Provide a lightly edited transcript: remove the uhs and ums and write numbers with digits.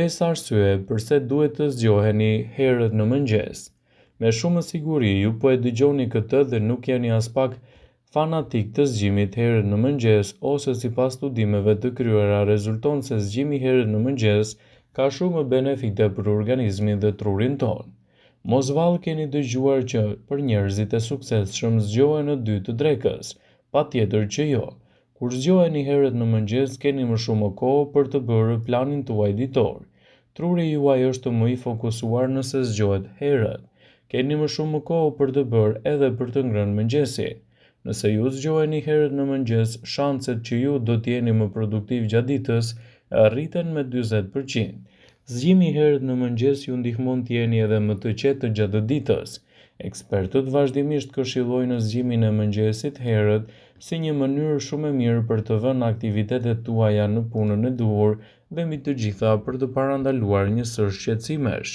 5 arsye pse duhet të zgjoheni herët në mëngjes. Me shumë siguri ju po e dëgjoni këtë dhe nuk jeni as pak fanatik të zgjimit herët në mëngjes, ose sipas studimeve të kryera rezulton se zgjimi herët në mëngjes ka shumë benefite për organizmin dhe trurin tonë. Mos vallë keni dëgjuar që për njerëzit e suksesshëm zgjohen në 2 të drekës, patjetër që jo. Kur zgjoheni herët në mëngjes, keni më shumë kohë për të bërë planin tuaj ditor. Truri juaj është më i fokusuar nëse zgjohet herët. Keni më shumë kohë për të bërë edhe për të ngrënë mëngjesi. Nëse ju zgjoheni herët në mëngjes, shanset që ju do të jeni më produktiv gjatë ditës rriten me 40%. Zgjimi herët në mëngjes ju ndihmon të jeni edhe më të qetë gjatë ditës. Ekspertët vazhdimisht këshillojnë zgjimin e mëngjesit herët si një mënyrë shumë e mirë për të vënë aktivitetet tuaja në punën e duhur dhe mbi të gjitha për të parandaluar një sër shqetësimesh.